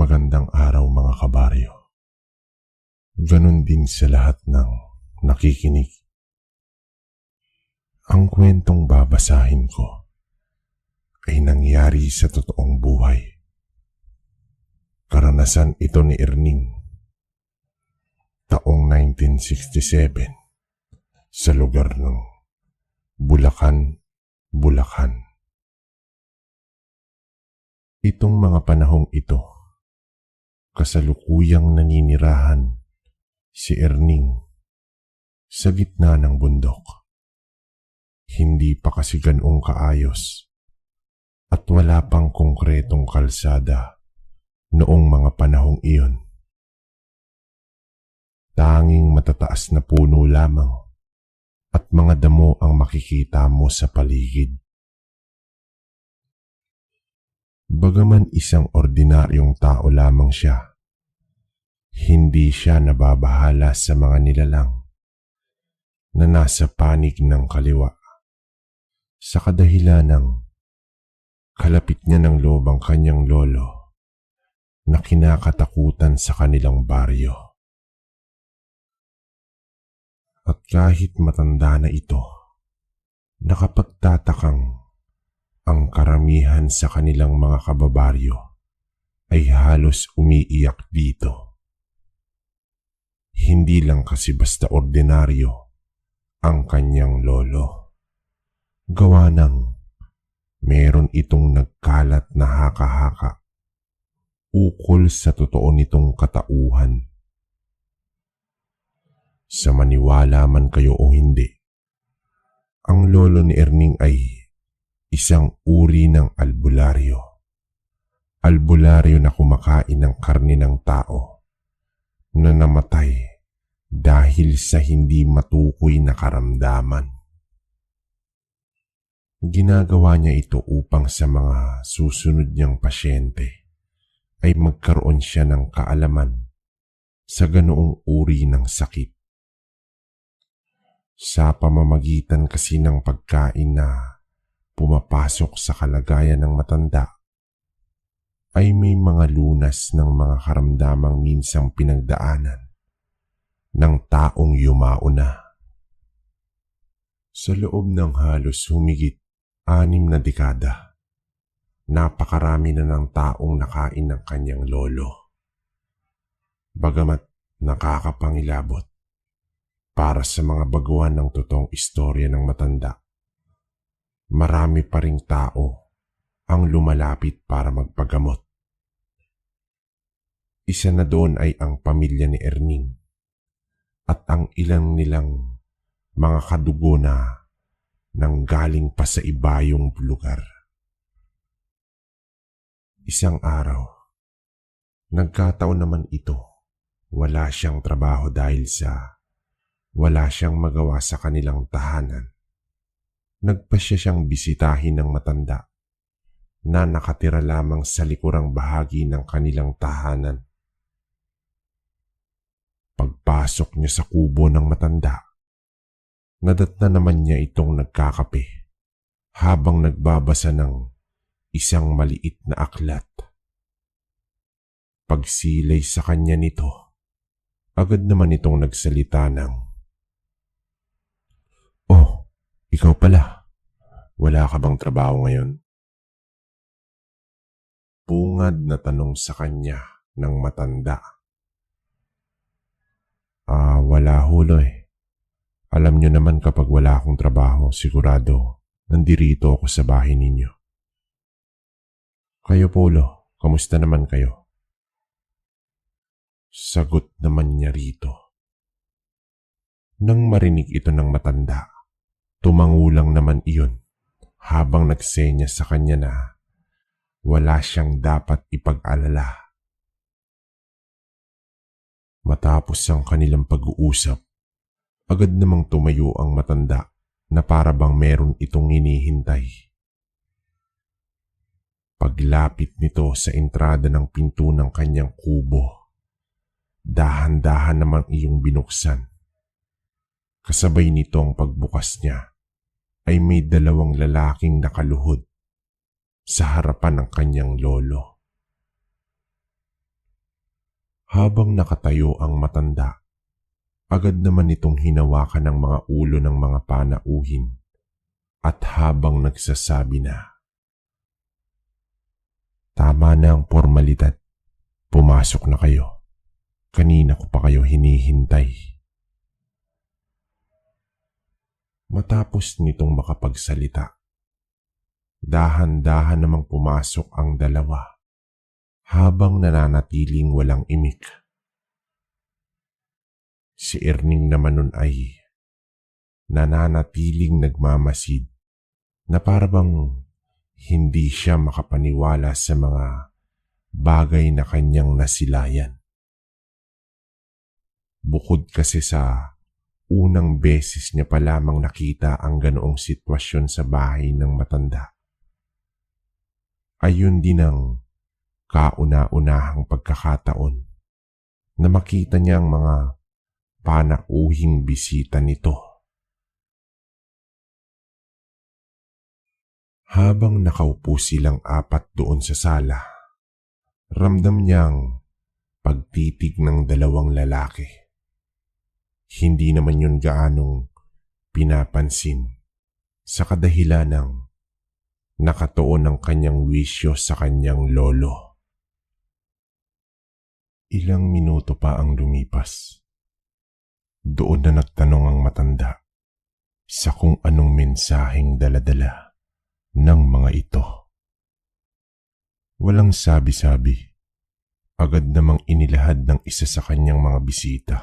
Magandang araw mga kabaryo. Ganon din sa lahat ng nakikinig. Ang kwentong babasahin ko ay nangyari sa totoong buhay. Karanasan ito ni Erning taong 1967 sa lugar ng Bulacan, Bulacan. Itong mga panahong ito, kasalukuyang naninirahan si Erning sa gitna ng bundok. Hindi pa kasi ganoong kaayos at wala pang konkretong kalsada noong mga panahong iyon. Tanging matataas na puno lamang at mga damo ang makikita mo sa paligid. Bagaman isang ordinaryong tao lamang siya, hindi siya nababahala sa mga nilalang na nasa panig ng kaliwa sa kadahilan ng kalapit niya ng loob ang kanyang lolo na kinakatakutan sa kanilang baryo. At kahit matanda na ito, nakapagtatakang ang karamihan sa kanilang mga kababaryo ay halos umiiyak dito. Hindi lang kasi basta ordinaryo ang kanyang lolo. Gawa ng meron itong nagkalat na haka-haka ukol sa totoo nitong katauhan. Sa maniwala man kayo o hindi, ang lolo ni Erning ay isang uri ng albularyo. Albularyo na kumakain ng karne ng tao na namatay dahil sa hindi matukoy na karamdaman. Ginagawa niya ito upang sa mga susunod niyang pasyente ay magkaroon siya ng kaalaman sa ganoong uri ng sakit. Sa pamamagitan kasi ng pagkain na pumapasok sa kalagayan ng matanda, ay may mga lunas ng mga karamdamang minsang pinagdaanan ng taong yumao na. Sa loob ng halos humigit 6 na dekada, napakarami na ng taong nakain ng kanyang lolo. Bagamat nakakapangilabot para sa mga baguhan ng totoong istorya ng matanda, marami pa ring tao ang lumalapit para magpagamot. Isa na doon ay ang pamilya ni Erning at ang ilang nilang mga kadugo na nanggaling pa sa ibayong lugar. Isang araw, nagkataon naman ito, wala siyang trabaho dahil sa wala siyang magawa sa kanilang tahanan. Nagpasya siyang bisitahin ng matanda na nakatira lamang sa likurang bahagi ng kanilang tahanan. Pagpasok niya sa kubo ng matanda, nadatna naman niya itong nagkakape habang nagbabasa ng isang maliit na aklat. Pagsilay sa kanya nito, agad naman itong nagsalita ng, "Oh, ikaw pala. Wala ka bang trabaho ngayon?" Bungad na tanong sa kanya ng matanda. Wala hulo eh. Alam nyo naman kapag wala akong trabaho, sigurado nandirito ako sa bahay ninyo. Kayo Polo, kamusta naman kayo? Sagot naman niya rito. Nang marinig ito ng matanda, tumangulang naman iyon habang nagsenya sa kanya na wala siyang dapat ipag-alala. Matapos ang kanilang pag-uusap, agad namang tumayo ang matanda na para bang meron itong hinihintay. Paglapit nito sa entrada ng pinto ng kanyang kubo, dahan-dahan namang iyong binuksan. Kasabay nito ang pagbukas niya ay may 2 lalaking nakaluhod sa harapan ng kanyang lolo. Habang nakatayo ang matanda, agad naman itong hinawakan ng mga ulo ng mga panauhin at habang nagsasabi na, "Tama na ang formalidad. Pumasok na kayo. Kanina ko pa kayo hinihintay." Matapos nitong makapagsalita, dahan-dahan namang pumasok ang dalawa habang nananatiling walang imik. Si Erning naman nun ay nananatiling nagmamasid na parabang hindi siya makapaniwala sa mga bagay na kanyang nasilayan. Bukod kasi sa unang beses niya pa lamang nakita ang ganoong sitwasyon sa bahay ng matanda, ayun din ang kauna-unahang pagkakataon na makita niya ang mga panauhing bisita nito. Habang nakaupo silang apat doon sa sala, ramdam niyang pagtitig ng dalawang lalaki. Hindi naman yun gaanong pinapansin sa kadahilan ng nakatuon ng kanyang wisyo sa kanyang lolo. Ilang minuto pa ang lumipas. Doon na nagtanong ang matanda sa kung anong mensaheng daladala ng mga ito. Walang sabi-sabi, agad namang inilahad ng isa sa kanyang mga bisita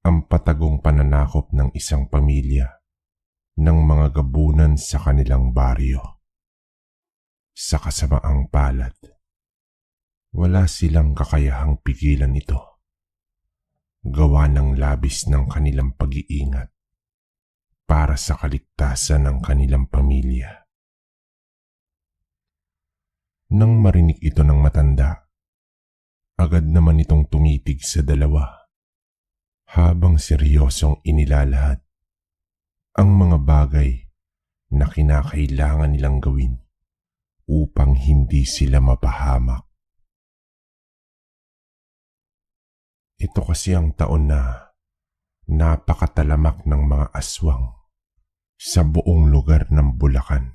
ang patagong pananakop ng isang pamilya ng mga gabunan sa kanilang baryo. Sa kasamaang palad, wala silang kakayahang pigilan ito, gawa ng labis ng kanilang pag-iingat para sa kaligtasan ng kanilang pamilya. Nang marinig ito ng matanda, agad naman itong tumitig sa dalawa habang seryosong inilalahad ang mga bagay na kinakailangan nilang gawin upang hindi sila mapahamak. Ito kasi ang taon na napakatalamak ng mga aswang sa buong lugar ng Bulacan.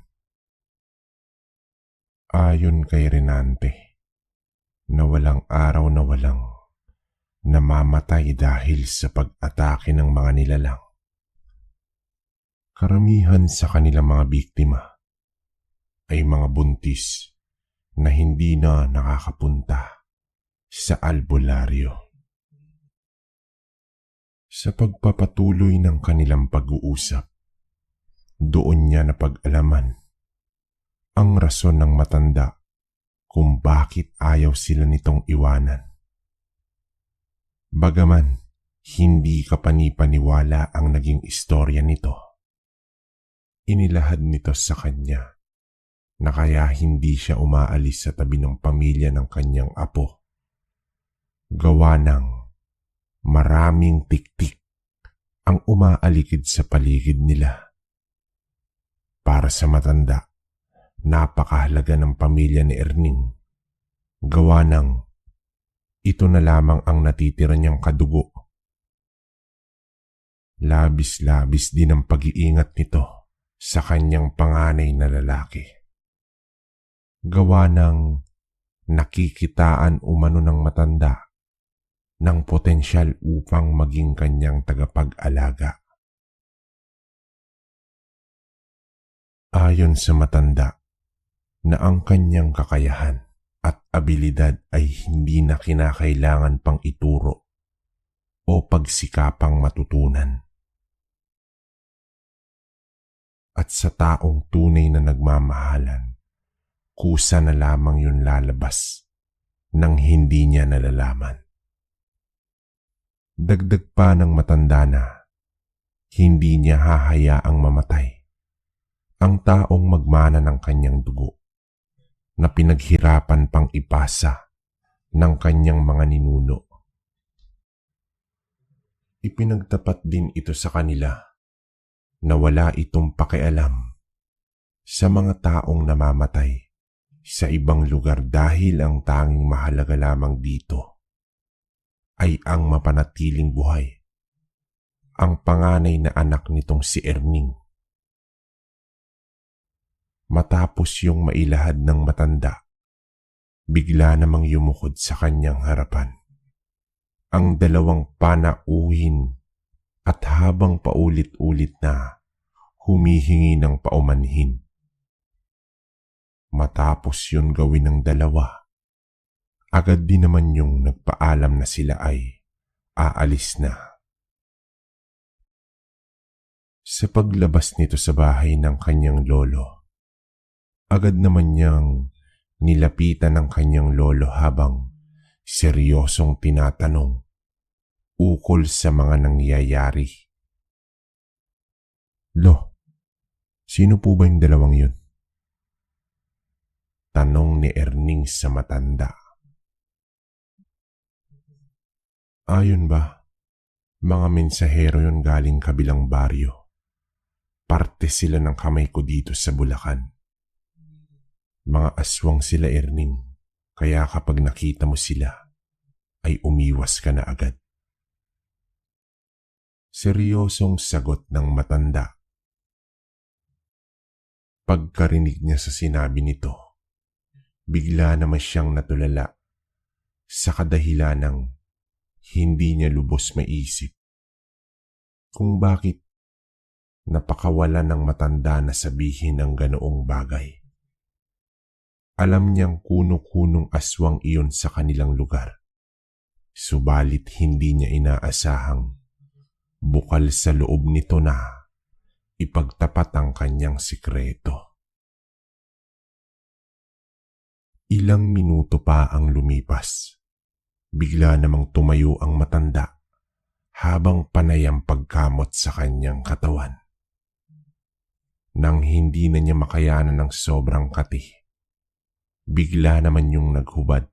Ayon kay Renante, na walang araw na walang namamatay dahil sa pag-atake ng mga nilalang. Karamihan sa kanilang mga biktima ay mga buntis na hindi na nakakapunta sa albularyo. Sa pagpapatuloy ng kanilang pag-uusap, doon niya napag-alaman ang rason ng matanda kung bakit ayaw sila nitong iwanan. Bagaman hindi kapani-paniwala ang naging istorya nito, inilahad nito sa kanya na kaya hindi siya umaalis sa tabi ng pamilya ng kanyang apo, gawa ng maraming tiktik ang umaalikid sa paligid nila. Para sa matanda, napakahalaga ng pamilya ni Erning, gawa ng ito na lamang ang natitira niyang kadugo. Labis-labis din ang pag-iingat nito sa kanyang panganay na lalaki, gawa ng nakikitaan umano ng matanda ng potensyal upang maging kanyang tagapag-alaga. Ayon sa matanda, na ang kanyang kakayahan at abilidad ay hindi na kinakailangan pang ituro o pagsikapang matutunan. At sa taong tunay na nagmamahalan, kusa na lamang yun lalabas nang hindi niya nalalaman. Dagdag pa ng matanda na hindi niya hahayaang mamatay ang taong magmana ng kanyang dugo na pinaghirapan pang ipasa ng kanyang mga ninuno. Ipinagtapat din ito sa kanila na wala itong pakialam sa mga taong namamatay sa ibang lugar dahil ang tanging mahalaga lamang dito ay ang mapanatiling buhay, ang panganay na anak nitong si Erning. Matapos yung mailahad ng matanda, bigla namang yumukod sa kanyang harapan ang dalawang panauhin at habang paulit-ulit na humihingi ng paumanhin. Matapos yun gawin ng dalawa, agad din naman yung nagpaalam na sila ay aalis na. Sa paglabas nito sa bahay ng kanyang lolo, agad naman niyang nilapitan ng kanyang lolo habang seryosong tinatanong ukol sa mga nangyayari. "Lo, sino po ba yung dalawang yun?" tanong ni Erning sa matanda. "Ayon ba, mga mensahero yun galing kabilang baryo. Parte sila ng kamay ko dito sa Bulacan. Mga aswang sila, Erning, kaya kapag nakita mo sila, ay umiwas ka na agad." Seryosong sagot ng matanda. Pagkarinig niya sa sinabi nito, bigla naman siyang natulala sa kadahilanang hindi niya lubos maisip kung bakit napakawala ng matanda na sabihin ang ganoong bagay. Alam niyang kuno-kunong aswang iyon sa kanilang lugar, subalit hindi niya inaasahang bukal sa loob nito na ipagtapat ang kanyang sikreto. Ilang minuto pa ang lumipas. Bigla namang tumayo ang matanda habang panay ang pagkamot sa kanyang katawan. Nang hindi na niya makayanan ng sobrang kati, bigla naman yung naghubad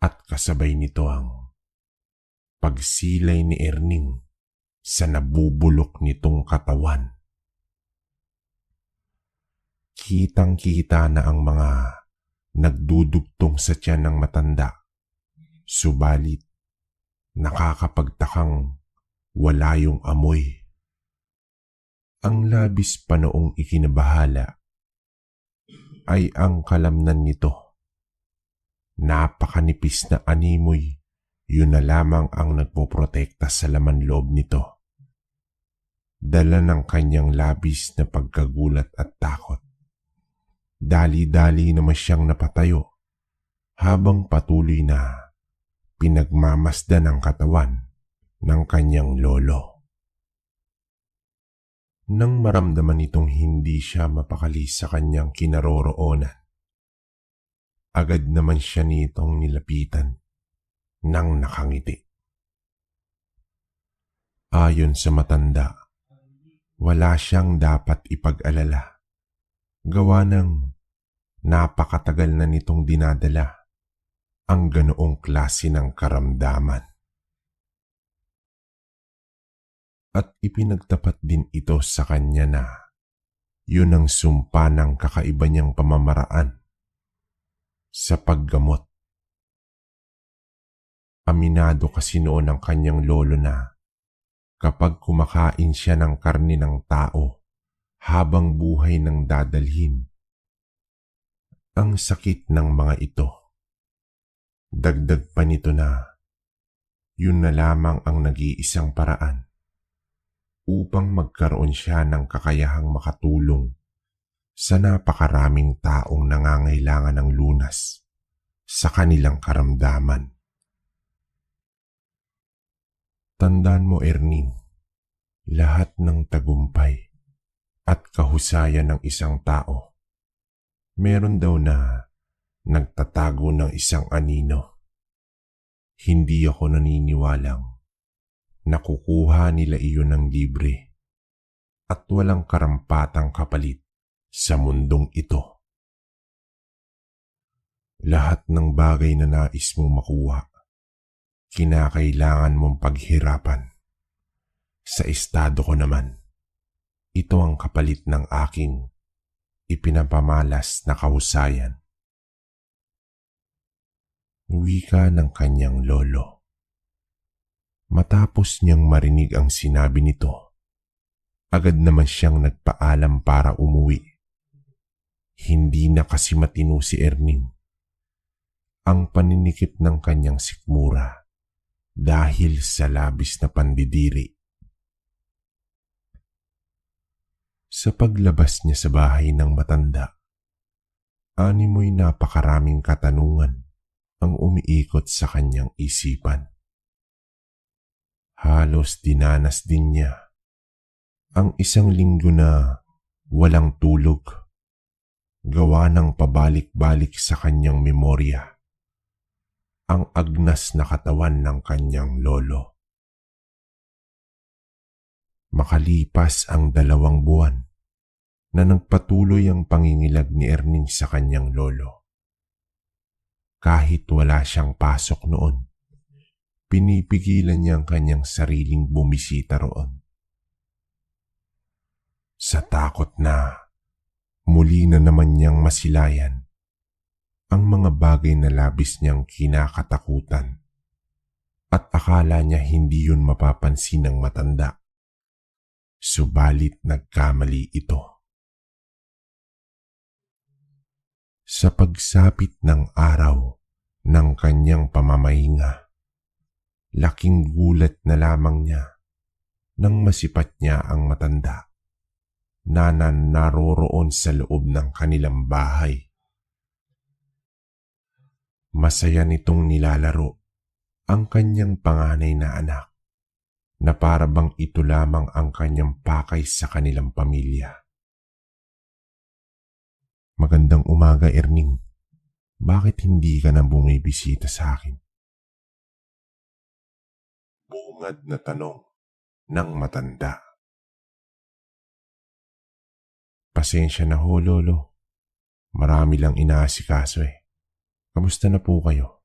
at kasabay nito ang pagsilay ni Erning sa nabubulok nitong katawan. Kitang-kita na ang mga nagdudugtong sa tiyan ng matanda, subalit nakakapagtakang wala yung amoy. Ang labis pa noong ikinabahala ay ang kalamnan nito. Napakanipis na animoy, yun na lamang ang nagpoprotekta sa laman loob nito. Dala ng kanyang labis na pagkagulat at takot, dali-dali naman siyang napatayo habang patuloy na pinagmamasdan ang katawan ng kanyang lolo. Nang maramdaman itong hindi siya mapakali sa kanyang kinaroroonan, agad naman siya nitong nilapitan nang nakangiti. Ayon sa matanda, wala siyang dapat ipag-alala. Gawa ng napakatagal na nitong dinadala ang ganoong klase ng karamdaman. At ipinagtapat din ito sa kanya na yun ang sumpa ng kakaiba niyang pamamaraan sa paggamot. Aminado kasi noon ang kanyang lolo na kapag kumakain siya ng karne ng tao habang buhay nang dadalhin, ang sakit ng mga ito. Dagdag pa nito na yun na lamang ang nag-iisang paraan upang magkaroon siya ng kakayahang makatulong sa napakaraming taong nangangailangan ng lunas sa kanilang karamdaman. Tandaan mo, Erning, lahat ng tagumpay at kahusayan ng isang tao, meron daw na nagtatago ng isang anino. Hindi ako naniniwalang nakukuha nila iyon ng libre at walang karampatang kapalit sa mundong ito. Lahat ng bagay na nais mong makuha, kinakailangan mong paghirapan. Sa estado ko naman, ito ang kapalit ng aking ipinapamalas na kahusayan. Wika ng kanyang lolo. Matapos niyang marinig ang sinabi nito, agad naman siyang nagpaalam para umuwi. Hindi na kasi matino si Erning. Ang paninikip ng kanyang sikmura dahil sa labis na pandidiri. Sa paglabas niya sa bahay ng matanda, animoy napakaraming katanungan ang umiikot sa kanyang isipan. Halos dinanas din niya ang isang linggo na walang tulog, gawa ng pabalik-balik sa kanyang memorya ang agnas na katawan ng kanyang lolo. Makalipas ang 2 buwan na nagpatuloy ang pangingilag ni Erning sa kanyang lolo. Kahit wala siyang pasok noon, pinipigilan niya ang kanyang sariling bumisita roon. Sa takot na muli na naman niyang masilayan ang mga bagay na labis niyang kinakatakutan at akala niya hindi yun mapapansin ng matanda. Subalit nagkamali ito. Sa pagsapit ng araw ng kanyang pamamahinga, laking gulat na lamang niya nang masipat niya ang matanda na naroroon sa loob ng kanilang bahay. Masaya nitong nilalaro ang kanyang panganay na anak na para bang ito lamang ang kanyang pakay sa kanilang pamilya. Magandang umaga, Erning. Bakit hindi ka na bumibisita sa akin? Bungad na tanong ng matanda. Pasensya na ho, Lolo. Marami lang inaasikaso eh. Kamusta na po kayo?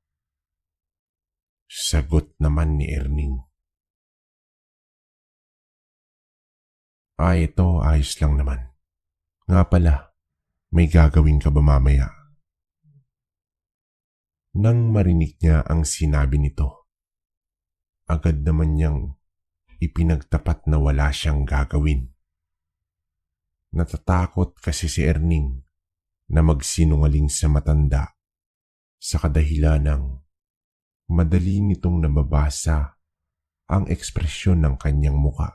Sagot naman ni Erning. Ito, ayos lang naman. Nga pala, may gagawin ka ba mamaya? Nang marinig niya ang sinabi nito, agad naman niyang ipinagtapat na wala siyang gagawin. Natatakot kasi si Erning na magsinungaling sa matanda sa kadahilan ng madali nitong nababasa ang ekspresyon ng kanyang muka.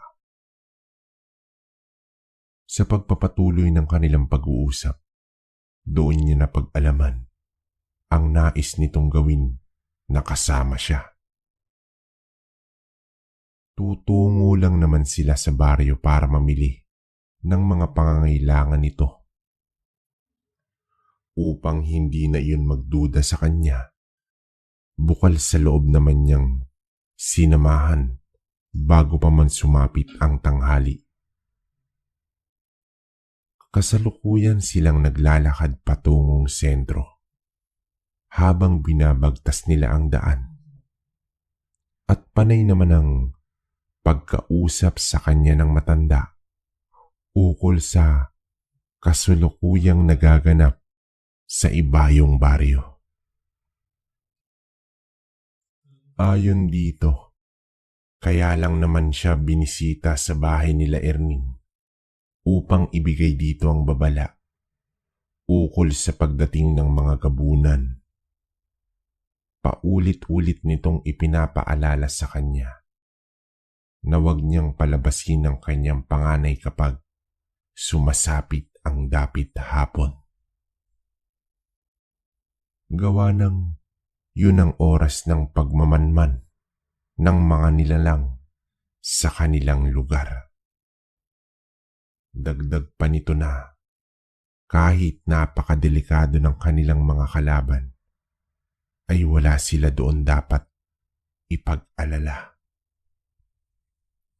Sa pagpapatuloy ng kanilang pag-uusap, doon niya napag-alaman ang nais nitong gawin na kasama siya. Tutungo lang naman sila sa baryo para mamili ng mga pangangailangan nito. Upang hindi na iyon magduda sa kanya, bukal sa loob naman niyang sinamahan bago pa man sumapit ang tanghali. Kasalukuyan silang naglalakad patungong sentro habang binabagtas nila ang daan. At panay naman ang pagkausap sa kanya ng matanda ukol sa kasalukuyang nagaganap sa ibayong baryo. Ayon dito, kaya lang naman siya binisita sa bahay nila Erning upang ibigay dito ang babala ukol sa pagdating ng mga gabunan. Paulit-ulit nitong ipinapaalala sa kanya na huwag niyang palabasin ang kanyang panganay kapag sumasapit ang dapit hapon. Gawa ng yun ang oras ng pagmamanman ng mga nilalang sa kanilang lugar. Dagdag pa nito na kahit napakadelikado ng kanilang mga kalaban, ay wala sila doon dapat ipag-alala.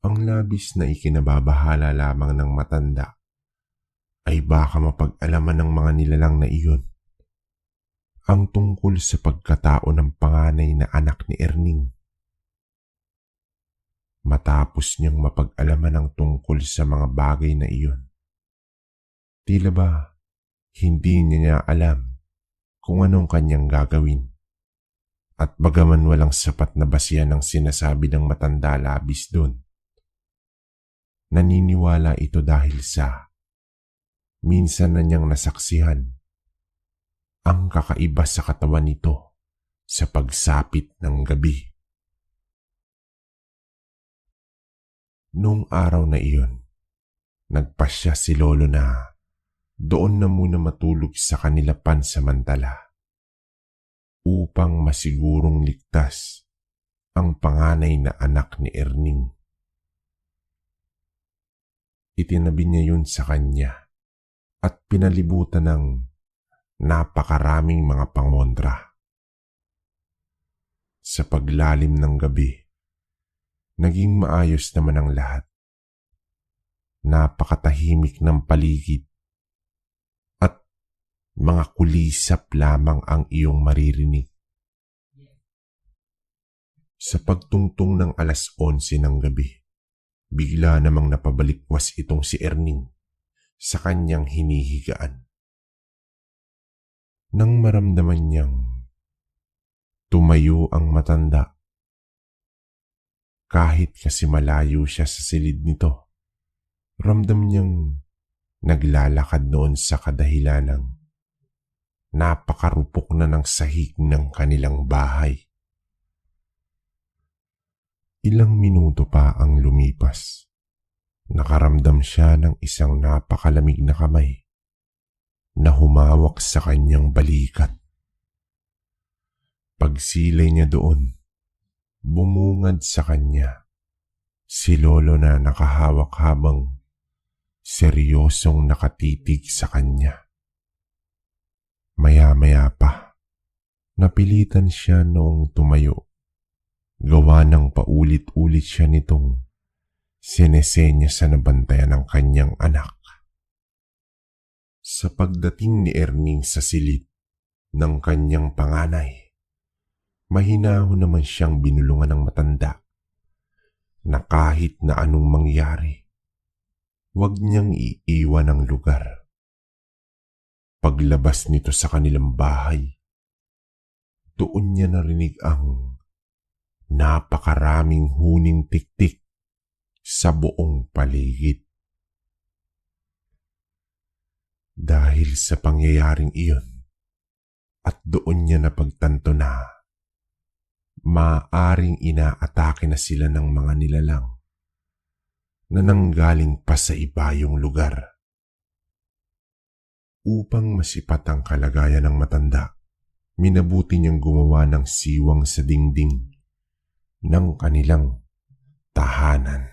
Ang labis na ikinababahala lamang ng matanda ay baka mapag-alaman ng mga nilalang na iyon ang tungkol sa pagkatao ng panganay na anak ni Erning. Matapos niyang mapag-alaman ang tungkol sa mga bagay na iyon, tila ba hindi niya alam kung anong kanyang gagawin At bagaman walang sapat na basihan ng sinasabi ng matanda labis doon, naniniwala ito dahil sa minsan na niyang nasaksihan ang kakaiba sa katawan nito sa pagsapit ng gabi. Noong araw na iyon, nagpasya si Lolo na doon na muna matulog sa kanila pansamantala upang masigurong ligtas ang panganay na anak ni Erning. Itinabi niya yun sa kanya at pinalibutan ng napakaraming mga pangontra. Sa paglalim ng gabi, naging maayos naman ang lahat. Napakatahimik ng paligid at mga kulisap lamang ang iyong maririnig. Sa pagtungtong ng 11:00 ng gabi, bigla namang napabalikwas itong si Erning sa kanyang hinihigaan. Nang maramdaman niyang tumayo ang matanda, kahit kasi malayo siya sa silid nito, ramdam niyang naglalakad noon sa kadahilanang napakarupok na ng sahig ng kanilang bahay. Ilang minuto pa ang lumipas. Nakaramdam siya ng isang napakalamig na kamay na humawak sa kanyang balikat. Pagsilay niya doon, bumungad sa kanya si Lolo na nakahawak habang seryosong nakatitig sa kanya. Maya-maya pa, napilitan siya noong tumayo. Gawa ng paulit-ulit siya nitong sinesenya sa nabantayan ng kanyang anak. Sa pagdating ni Erning sa silid ng kanyang panganay, mahinahon naman siyang binulungan ng matanda na kahit na anong mangyari, huwag niyang iiwan ang lugar. Paglabas nito sa kanilang bahay, doon niya narinig ang napakaraming huning tiktik sa buong paligid. Dahil sa pangyayaring iyon, at doon niya napagtanto na maaaring inaatake na sila ng mga nilalang na nanggaling pa sa ibayong lugar. Upang masipat ang kalagayan ng matanda, minabuti niyang gumawa ng siwang sa dingding ng kanilang tahanan.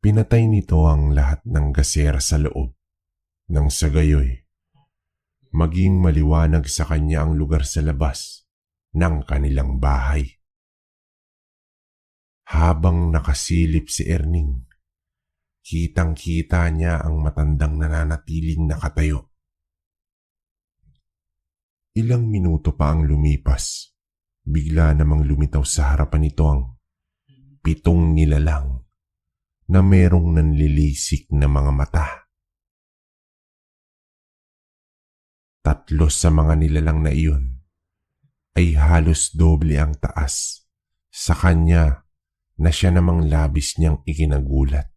Pinatay nito ang lahat ng gasera sa loob nang sa gayoy maging maliwanag sa kanya ang lugar sa labas ng kanilang bahay. Habang nakasilip si Erning, kitang-kita niya ang matandang nananatiling nakatayo. Ilang minuto pa ang lumipas, bigla namang lumitaw sa harapan nito ang 7 nilalang na merong nanlilisik na mga mata. 3 sa mga nilalang na iyon ay halos doble ang taas sa kanya na siya namang labis niyang ikinagulat.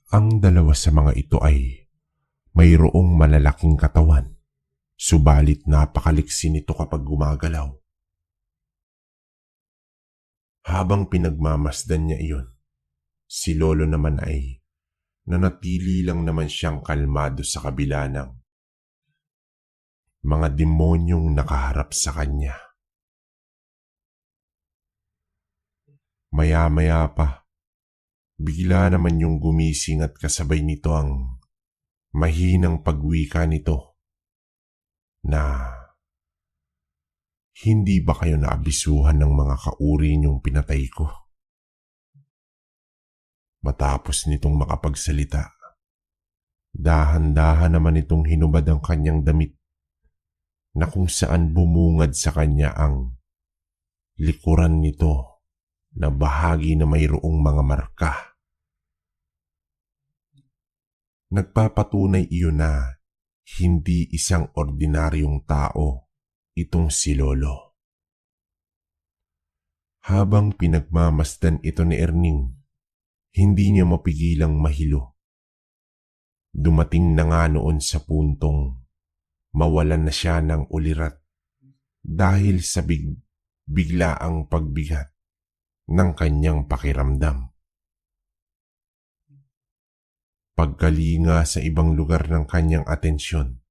Ang 2 sa mga ito ay mayroong malalaking katawan, subalit napakaliksi nito kapag gumagalaw. Habang pinagmamasdan niya iyon, si Lolo naman ay nanatili lang naman siyang kalmado sa kabila ng mga demonyong nakaharap sa kanya. Maya-maya pa, bigla naman yung gumising at kasabay nito ang mahinang pagwika nito na, "Hindi ba kayo naabisuhan ng mga kauri niyong pinatay ko?" Matapos nitong makapagsalita, dahan-dahan naman itong hinubad ang kanyang damit na kung saan bumungad sa kanya ang likuran nito na bahagi na mayroong mga marka. Nagpapatunay iyon na hindi isang ordinaryong tao itong si Lolo. Habang pinagmamasdan ito ni Erning, hindi niya mapigilang mahilo. Dumating na nga noon sa puntong mawalan na siya ng ulirat dahil sa biglaang pagbigat ng kanyang pakiramdam. Pagkalinga sa ibang lugar ng kanyang atensyon,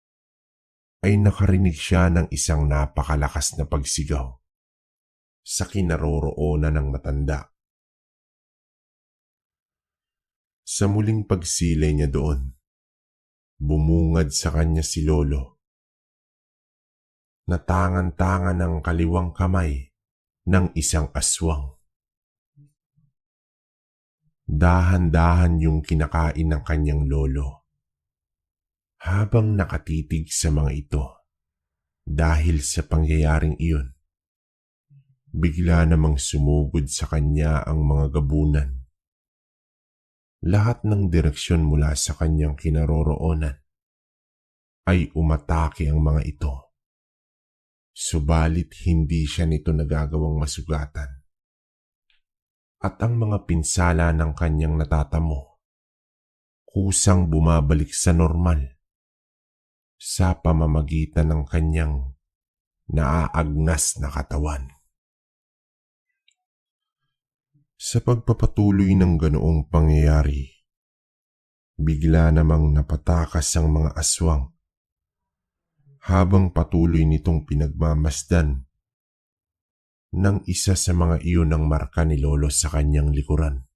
ay nakarinig siya ng isang napakalakas na pagsigaw sa kinaroroonan ng matanda. Sa muling pagsilay niya doon, bumungad sa kanya si Lolo. Natangan-tangan ng kaliwang kamay ng isang aswang. Dahan-dahan yung kinakain ng kanyang lolo habang nakatitig sa mga ito. Dahil sa pangyayaring iyon, bigla namang sumugod sa kanya ang mga gabunan. Lahat ng direksyon mula sa kanyang kinaroroonan ay umatake ang mga ito. Subalit hindi siya nito nagagawang masugatan. At ang mga pinsala ng kanyang natatamo, kusang bumabalik sa normal sa pamamagitan ng kanyang naaagnas na katawan. Sa pagpapatuloy ng ganoong pangyayari, bigla namang napatakas ang mga aswang habang patuloy nitong pinagmamasdan ng isa sa mga iyon ang marka ni Lolo sa kanyang likuran.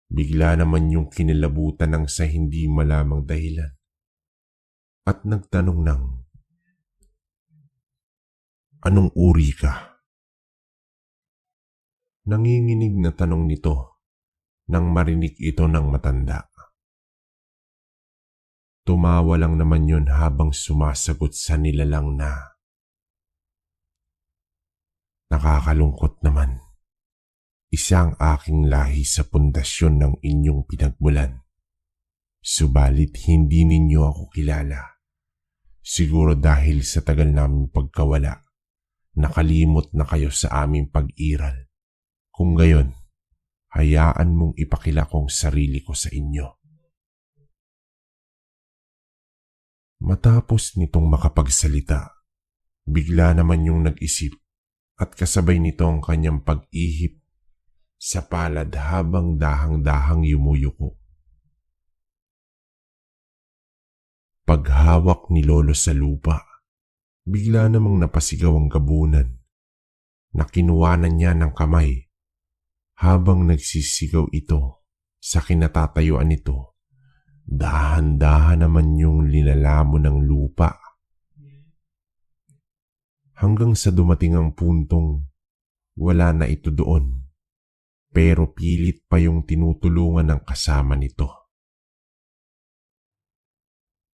Bigla naman yung kinilabutan ng sa hindi malamang dahilan at nagtanong ng, "Anong uri ka?" Nanginginig na tanong nito nang marinig ito ng matanda. Tumawa lang naman yun habang sumasagot sa nilalang na, "Nakakalungkot naman. Isang aking lahi sa pundasyon ng inyong pinagmulan. Subalit hindi ninyo ako kilala. Siguro dahil sa tagal naming pagkawala, nakalimot na kayo sa aming pag-iral. Kung gayon, hayaan mong ipakilakong sarili ko sa inyo." Matapos nitong makapagsalita, bigla naman yung nag-isip at kasabay nito ang kanyang pag-ihip sa palad habang dahang-dahang yumuyuko. Paghawak ni Lolo sa lupa, bigla namang napasigaw ang gabunan na kinuwanan niya ng kamay habang nagsisigaw ito sa kinatatayuan nito. Dahan-dahan naman yung lilalamon ng lupa hanggang sa dumating ang puntong wala na ito doon, pero pilit pa yung tinutulungan ng kasama nito.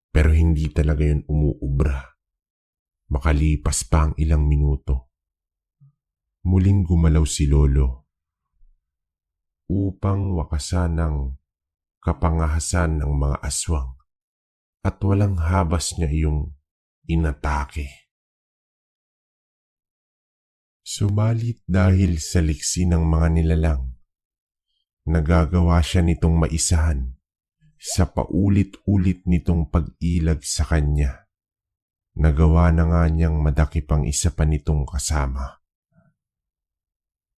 Pero hindi talaga yun umuubra. Makalipas pa ang ilang minuto, muling gumalaw si Lolo upang wakasan ng kapangahasan ng mga aswang at walang habas niya iyong inatake. Subalit dahil sa liksi ng mga nilalang, nagagawa siya nitong maisahan sa paulit-ulit nitong pag-ilag sa kanya. Nagawa na nga niyang madakip ang isa pa nitong kasama.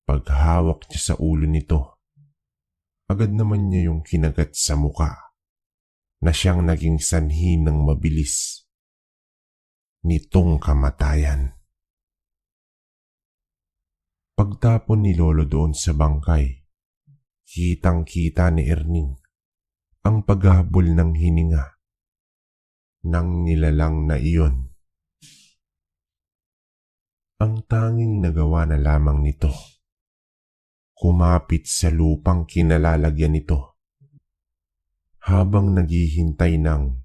Paghawak niya sa ulo nito, agad naman niya yung kinagat sa muka na siyang naging sanhi ng mabilis nitong kamatayan. Pagtapon ni Lolo doon sa bangkay, kitang-kita ni Erning ang paghabol ng hininga ng nilalang na iyon. Ang tanging nagawa na lamang nito, kumapit sa lupang kinalalagyan nito habang naghihintay ng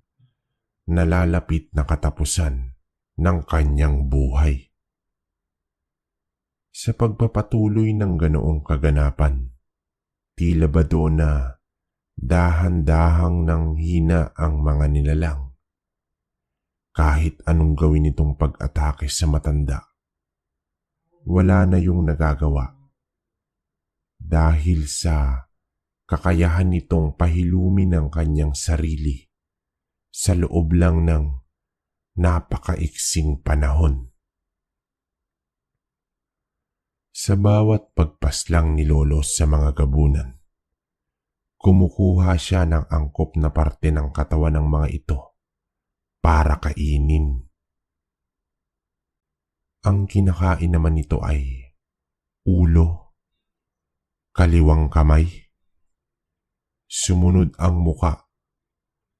nalalapit na katapusan ng kanyang buhay. Sa pagpapatuloy ng ganoong kaganapan, tila ba doon na dahan-dahang nang hina ang mga nilalang. Kahit anong gawin nitong pag-atake sa matanda, wala na yung nagagawa dahil sa kakayahan nitong pahilumin ang kanyang sarili sa loob lang ng napakaiksing panahon. Sa bawat pagpaslang ni Lolo sa mga gabunan, kumukuha siya ng angkop na parte ng katawan ng mga ito para kainin. Ang kinakain naman nito ay ulo, kaliwang kamay, sumunod ang muka,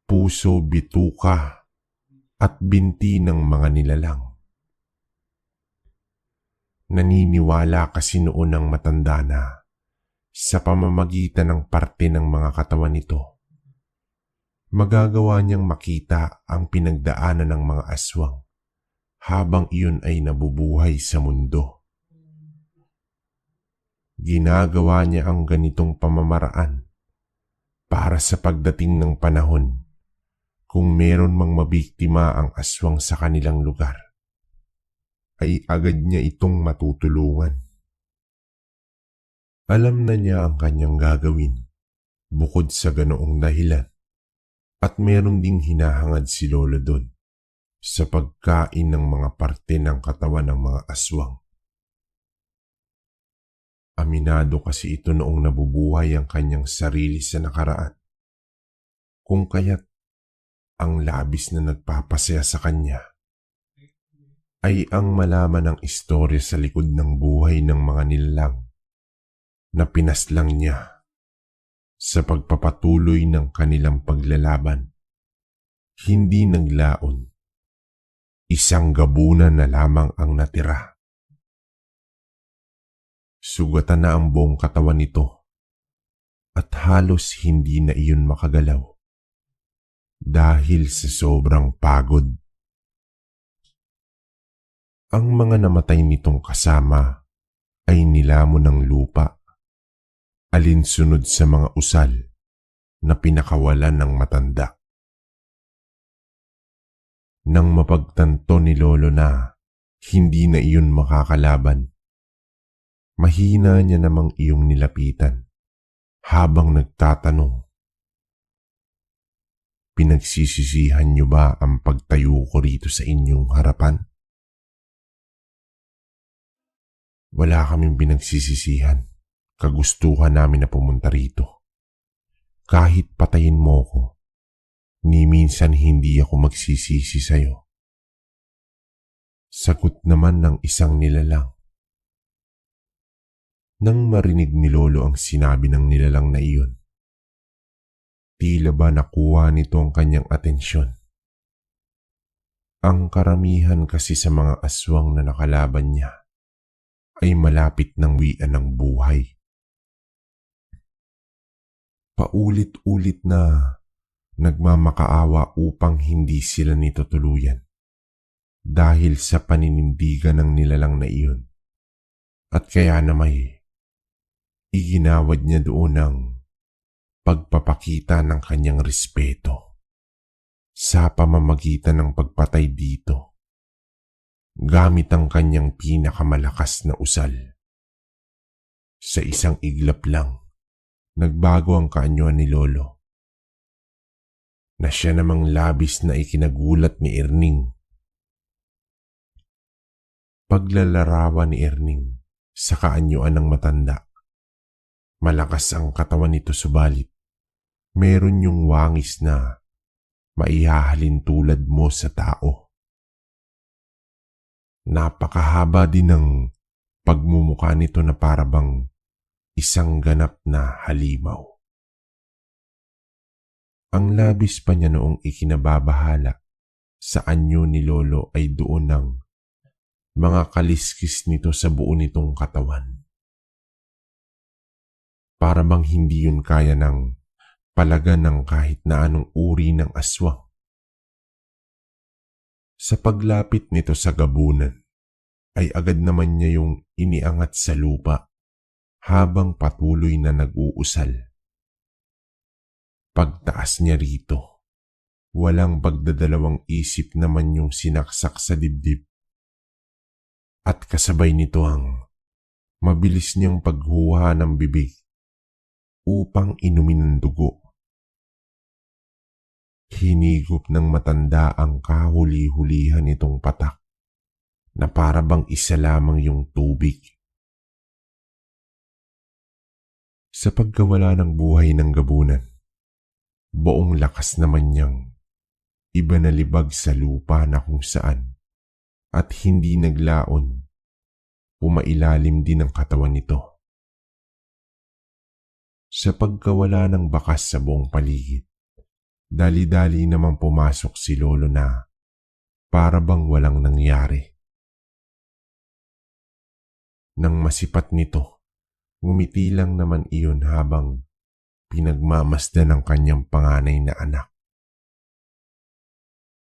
puso, bituka at binti ng mga nilalang. Naniniwala kasi noon ng matanda na sa pamamagitan ng parte ng mga katawan nito, magagawa niyang makita ang pinagdaanan ng mga aswang habang iyon ay nabubuhay sa mundo. Ginagawa niya ang ganitong pamamaraan para sa pagdating ng panahon kung meron mang mabiktima ang aswang sa kanilang lugar, ay agad niya itong matutulungan. Alam na niya ang kanyang gagawin bukod sa ganoong dahilan, at meron ding hinahangad si Lolo doon sa pagkain ng mga parte ng katawan ng mga aswang. Aminado kasi ito noong nabubuhay ang kanyang sarili sa nakaraan, kung kaya't ang labis na nagpapasaya sa kanya ay ang malaman ang istorya sa likod ng buhay ng mga nilalang na pinaslang niya sa pagpapatuloy ng kanilang paglalaban. Hindi naglaon, isang gabunan na lamang ang natira. Sugatan na ang buong katawan nito at halos hindi na iyon makagalaw dahil sa sobrang pagod. Ang mga namatay nitong kasama ay nilamon ng lupa, alinsunod sa mga usal na pinakawalan ng matanda. Nang mapagtanto ni Lolo na hindi na iyon makakalaban, mahina niya namang iyong nilapitan habang nagtatanong, "Pinagsisisihan niyo ba ang pagtayo ko rito sa inyong harapan?" "Wala kaming pinagsisisihan. Kagustuhan namin na pumunta rito. Kahit patayin mo ko, ni minsan hindi ako magsisisi sa'yo." Sagot naman ng isang nilalang. Nang marinig ni Lolo ang sinabi ng nilalang na iyon, tila ba nakuha nito ang kanyang atensyon. Ang karamihan kasi sa mga aswang na nakalaban niya ay malapit ng wian ng buhay. Paulit-ulit na nagmamakaawa upang hindi sila nito tuluyan dahil sa paninindigan ng nilalang na iyon, at kaya na may iginawad niya doon ang pagpapakita ng kanyang respeto sa pamamagitan ng pagpatay dito gamit ang kanyang pinakamalakas na usal. Sa isang iglap lang, nagbago ang kaanyuan ni Lolo, na siya namang labis na ikinagulat ni Erning. Paglalarawan ni Erning sa kaanyuan ng matanda. Malakas ang katawan nito, subalit meron yung wangis na maihahalin tulad mo sa tao. Napakahaba din ng pagmumukha nito na parabang isang ganap na halimaw. Ang labis pa niya noong ikinababahala sa anyo ni Lolo ay doon ng mga kaliskis nito sa buo nitong katawan. Parabang hindi yun kaya ng palagan ng kahit na anong uri ng aswang. Sa paglapit nito sa gabunan, ay agad naman niya yung iniangat sa lupa habang patuloy na nag-uusal. Pagtaas niya rito, Walang pagdadalawang isip naman yung sinaksak sa dibdib. At kasabay nito ang mabilis niyang paghuha ng bibig upang inumin ng dugo. Hinigop ng matanda ang kahuli-hulihan itong patak na para bang isa lamang yung tubig. Sa pagkawala ng buhay ng gabunan, buong lakas naman niyang iba na libag sa lupa na kung saan at hindi naglaon, pumailalim din ang katawan nito. Sa pagkawala ng bakas sa buong paligid, dali-dali naman pumasok si Lolo na para bang walang nangyari. Nang masipat nito, ngumiti lang naman iyon habang pinagmamasdan ng kanyang panganay na anak.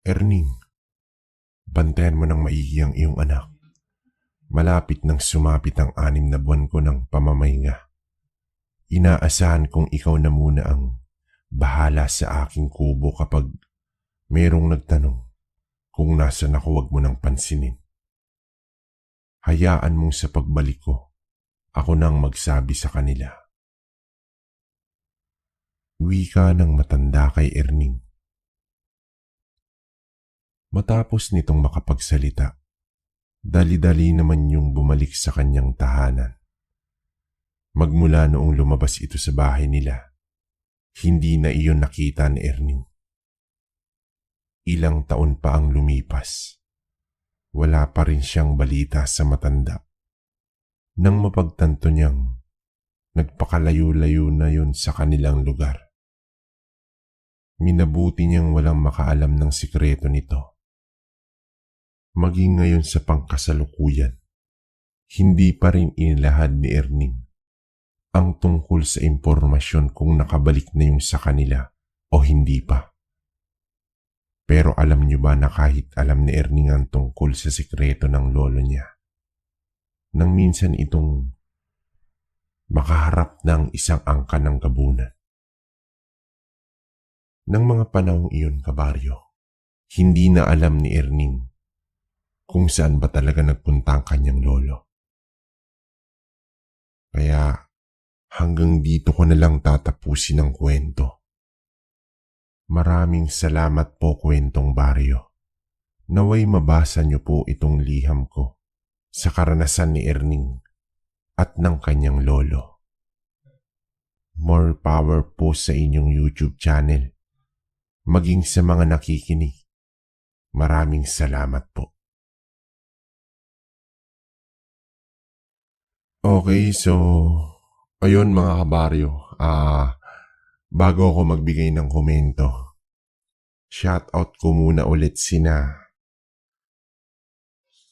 Erning, bantayan mo ng maigi ang iyong anak. Malapit nang sumapit ang 6 na buwan ko ng pamamahinga. Inaasahan kong ikaw na muna ang bahala sa aking kubo kapag merong nagtanong kung nasan ako, wag mo nang pansinin. Hayaan mong sa pagbalik ko, ako nang magsabi sa kanila. Wika ng matanda kay Erning. Matapos nitong makapagsalita, dali-dali naman yung bumalik sa kanyang tahanan. Magmula noong lumabas ito sa bahay nila, hindi na iyon nakita ni Erning. Ilang taon pa ang lumipas. Wala pa rin siyang balita sa matanda. Nang mapagtanto niyang nagpakalayo-layo na yun sa kanilang lugar. Minabuti niyang walang makaalam ng sikreto nito. Maging ngayon sa pangkasalukuyan, hindi pa rin inilahad ni Erning ang tungkol sa impormasyon kung nakabalik na yung sa kanila o hindi pa. Pero alam niyo ba na kahit alam ni Erning ang tungkol sa sikreto ng lolo niya, nang minsan itong makaharap ng isang angka ng gabunan. Nang mga panahong iyon, kabaryo, hindi na alam ni Erning kung saan ba talaga nagpunta ang kanyang lolo. Kaya hanggang dito ko na lang tatapusin ang kwento. Maraming salamat po, Kwentong Baryo. Naway mabasa niyo po itong liham ko sa karanasan ni Erning at ng kanyang lolo. More power po sa inyong YouTube channel. Maging sa mga nakikinig. Maraming salamat po. Okay, so ayun mga kabaryo. Bago ako magbigay ng komento, shoutout ko muna ulit sina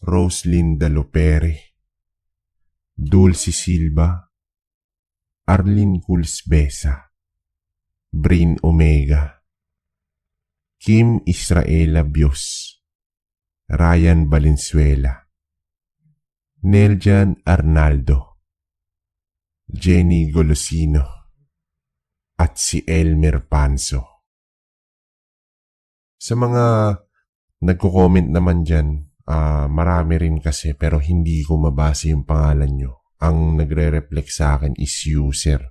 Roslyn Dalopere, Dulce Silva, Arlene Culsbesa, Brain Omega, Kim Israela Bios, Ryan Valenzuela, Neljan Arnaldo, Jenny Golosino, at si Elmer Panso. Sa mga nagko-comment naman dyan, marami rin kasi pero hindi ko mabasa yung pangalan nyo. Ang nagre-reflect sa akin is user.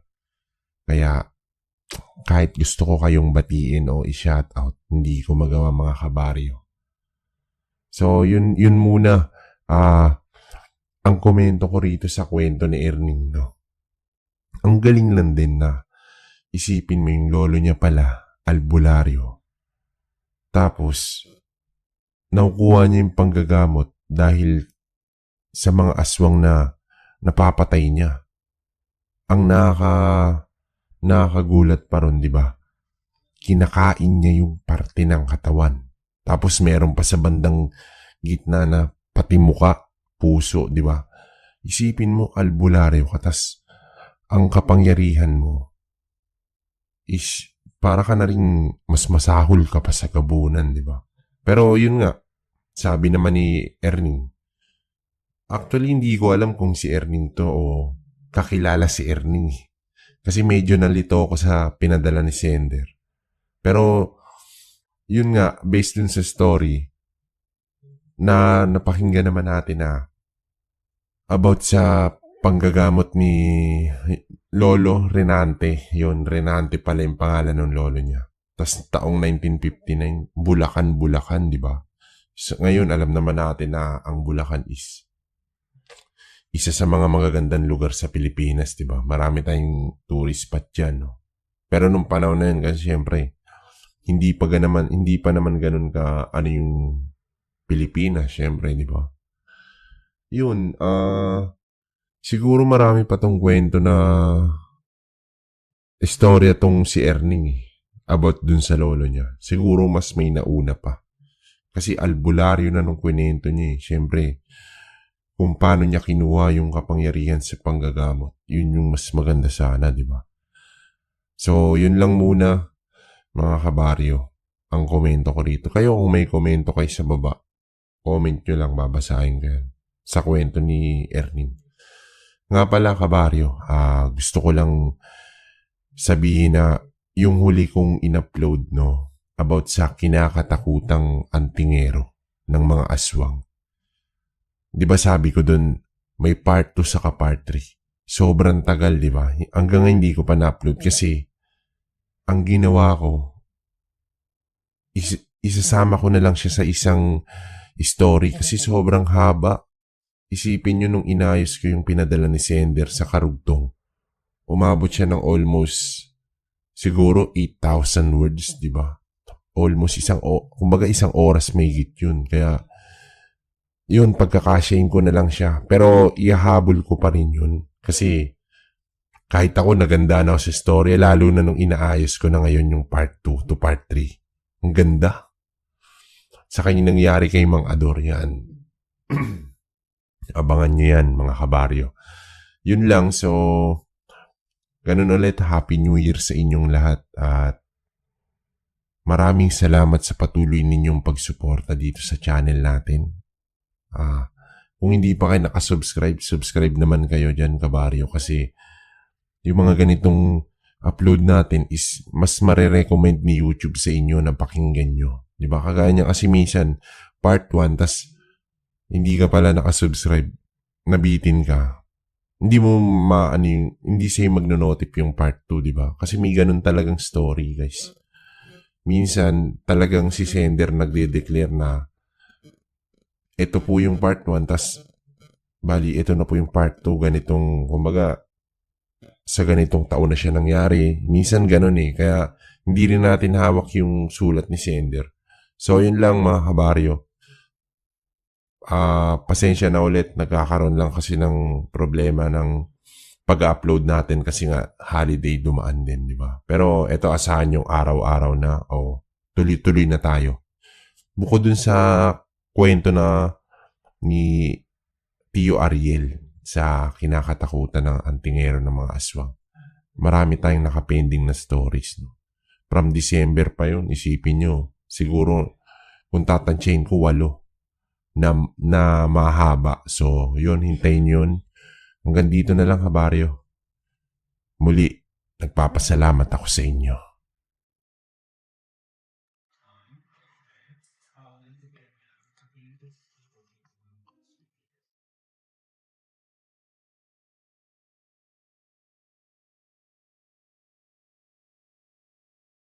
Kaya kahit gusto ko kayong batiin o i-shoutout, hindi ko magawa mga kabaryo. So yun muna. Ang komento ko rito sa kwento ni Erning, no? Ang galing lang din na isipin mo yung lolo niya pala, albularyo. Tapos, nakukuha niya yung panggagamot dahil sa mga aswang na napapatay niya. Ang nakakagulat pa ron, di ba? Kinakain niya yung parte ng katawan. Tapos meron pa sa bandang gitna na pati muka, puso, di ba? Isipin mo, albularyo ka, tas ang kapangyarihan mo is para ka na rin mas masahol ka pa sa gabunan, di ba? Pero yun nga, sabi naman ni Erning, actually hindi ko alam kung si Erning to o kakilala si Erning. Kasi medyo nalito ako sa pinadala ni Sender. Pero yun nga, based dun sa story, na napakinggan naman natin na about sa panggagamot ni Lolo Renante. Yun, Renante pala yung pangalan ng lolo niya. Tapos taong 1959, Bulacan, di ba? So, ngayon, alam naman natin na ang Bulacan is isa sa mga magagandang lugar sa Pilipinas, di ba? Marami tayong tourist spot dyan, no? Pero nung panahon na yun, kasi syempre, hindi pa naman ganun ka, ano yung Pilipinas, syempre, di ba? Yun, siguro marami pa tong kwento na istorya tong si Erning about dun sa lolo niya. Siguro mas may nauna pa. Kasi albularyo na nung kwento niya eh. Siyempre, kung paano niya kinuha yung kapangyarihan sa panggagamot, yun yung mas maganda sana, di ba? So, yun lang muna, mga kabaryo, ang komento ko rito. Kayo kung may komento kayo sa baba, comment nyo lang, babasahin ko yan sa kwento ni Erning. Nga pala, kabaryo, gusto ko lang sabihin na yung huli kong in-upload, no, about sa kinakatakutang antingero ng mga aswang. Di ba sabi ko dun, may part 2 saka part 3. Sobrang tagal, di ba? Hanggang hindi ko pa na-upload kasi ang ginawa ko, isasama ko na lang siya sa isang story kasi sobrang haba. Isipin nyo nung inayos ko yung pinadala ni Sender sa Karugtong. Umabot siya ng almost siguro 8,000 words, di ba? Almost kumbaga isang oras may higit yun. Kaya, yun, pagkakasyahin ko na lang siya. Pero, ihahabol ko pa rin yun. Kasi, kahit ako naganda na ako sa story, lalo na nung inaayos ko na ngayon yung part 2 to part 3. Ang ganda. Sa kanya nangyari kay Mang Ador yan. Abangan nyo yan, mga kabaryo. Yun lang, so, ganun ulit, Happy New Year sa inyong lahat at maraming salamat sa patuloy ninyong pagsuporta dito sa channel natin. Kung hindi pa kayo nakasubscribe, subscribe naman kayo dyan, kabaryo, kasi yung mga ganitong upload natin is mas marirecommend ni YouTube sa inyo na pakinggan nyo. Diba? Kagaya niya kasi minsan, part 1, tas hindi ka pala nakasubscribe, nabitin ka. Hindi mo hindi sa'yo magno-notif yung part 2, di ba? Kasi may ganun talagang story, guys. Minsan, talagang si Sender nagde-declare na ito po yung part 1, tas bali, ito na po yung part 2, ganitong, kumbaga, sa ganitong taon na siya nangyari. Minsan ganun eh, kaya hindi rin natin hawak yung sulat ni Sender. So, yun lang mga kabaryo. Pasensya na ulit, nagkakaroon lang kasi ng problema ng pag-upload natin kasi nga holiday dumaan din, di ba? Pero ito asahan yung araw-araw na tuloy-tuloy na tayo. Bukod dun sa kwento na ni Tio Ariel sa kinakatakutan ng antingero ng mga aswang, marami tayong nakapending na stories. No? From December pa yun, isipin nyo, siguro kung tatansyahin ko 8 na mahaba. So, yun, hintayin yun. Hanggang dito na lang, kabaryo. Muli, nagpapasalamat ako sa inyo.